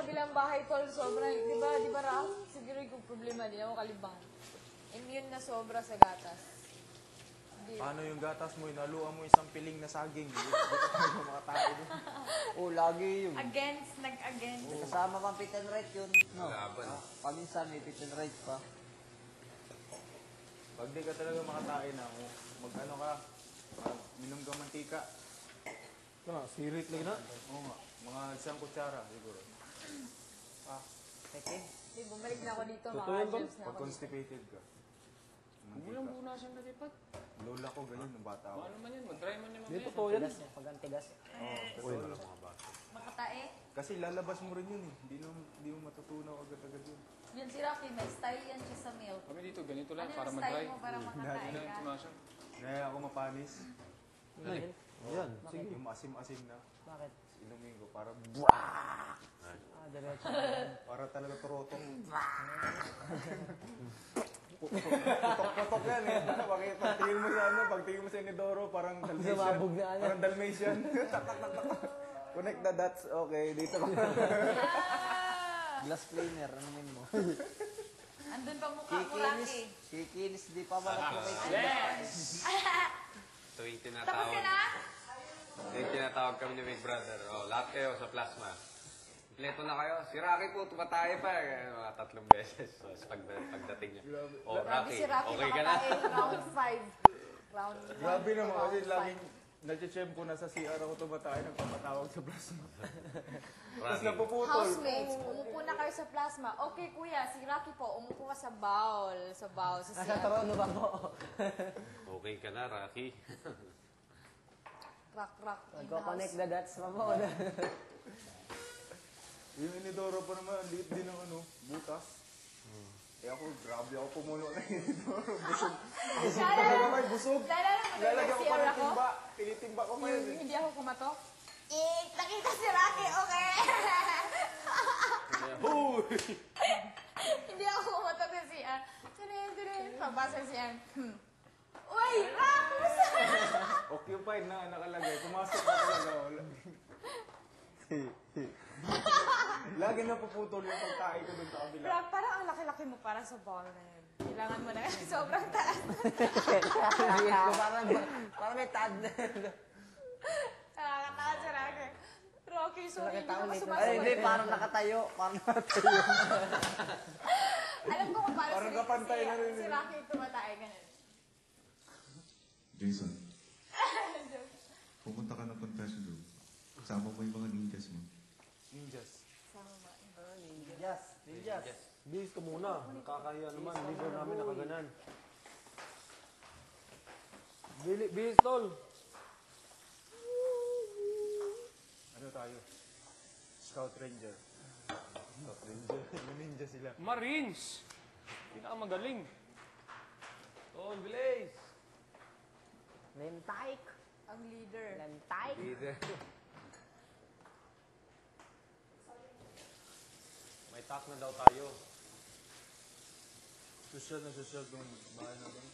kabilang bahay, tol, sobrang, di ba, Ralph? Siguro yung problema, di ako kalibang. Immune na sobra sa gatas. Paano yung gatas mo? Inaluan mo isang piling na saging. Hindi ka tayo makatao doon. Oo, lagi yun. Nag-against. Kasama pang pit and right yun. No. Laban. Paminsan may pit and right pa. Pag di ka talaga makatain na, mag-ano ka, minom ka mantika. Sirit lang na. Oo nga, mga isang kutsara siguro. Teke. Di, bumalik na ako dito, Totoo yan, tol? maka-germs na Pag ako dito. constipated ka. Walang bunasan na lipat. Lola ko ganyan nung bata ako. Paano man yan? Mag-dry man yan Hindi, mamaya. totoo yan. Tigas niya, pag ang tigas. Oo, kasi, Makatae. kasi lalabas mo rin yun eh. Hindi mo matutunaw agad-agad yun. Yan si Rocky, may style yan siya sa milk. Kami dito, ganito lang, Ano para yung mag-dry. style mo para makatae Yun ang ka? tumasyon. Kaya ako mapanis. Yan, sige. Yung asim-asim na. Bakit? Inumin ko para Diretso. para talaga turotok. Putok-putok yan eh. Pagtingin mo sa pagtingin mo sa Inidoro, parang Dalmatian. Sumabog na ano. Parang Dalmatian. Connect the dots. Okay, dito ka. Glass cleaner, ano yun mo? Andun pa mukha mo, Kikinis. Rocky. Kikinis, di pa malaki may Ito yung Tapos tinatawag. ka na? Ito yung tinatawag kami ni Big Brother. Oh, lahat kayo sa plasma. Kompleto na kayo. Si Rocky po, tumatay pa. Mga 3 beses. So, pagdating niya. Oh, Grabe Rocky, si Rocky, okay ka na? makatae. Round 5. Round 1. Grabe naman kasi laging nag-chem ko na sa CR ako tumatay, nagpapatawag sa plasma. Tapos Rocky. napuputol. Housemates, umupo na kayo sa plasma. Okay, kuya, si Rocky po, umupo ka sa bowl. Sa bowl, sa Nasa CR. trono ba po? Okay ka na, Rocky. Rock, rock. in the Nagko-connect house. the dots pa po. Yung Inidoro pa naman, ang liit din ng butas. Eh ako, grabe ako pumuno na Inidoro. Busog. Busog talaga may busog. Naalala mo na Lalagyan ko pa nag-CR ng ako? timba. Tinitimba ko pa yun eh. Hindi ako kumatok? Nakita si Rocky, okay? Hindi ako kumatok sa CR. Turin. Pabasa siya. Uy, Rock! Kumusta? Occupied na nakalagay. Pumasok na talaga. Wala. Lagi na puputol yung pagkain ko dun sa kabila. Rock, parang ang laki-laki mo para sa ball na yun. Kailangan mo na sobrang taas. Parang may tad. Nakakatawa si Rocky. Rocky, sorry, hindi ako Ay, hindi, sumasagot. parang nakatayo. Parang nakatayo. Alam ko kung paano Parang kapantay na rin si yun. Rocky tumatay ganun. Jason, pumunta ka ng confession room. Kasama mo yung mga ninjas mo. Ninjas. Ninjas. Bis ka muna. Nakakahiya naman. Liver namin nakaganan. Bis, tol. Ano tayo? Scout Ranger. Scout Ranger. Yung ninja sila. Marines. Pinakamagaling. Tol, bilis. Lentaik. Ang leader. Lentaik. May talk na daw tayo. Social na social tong bahay natin.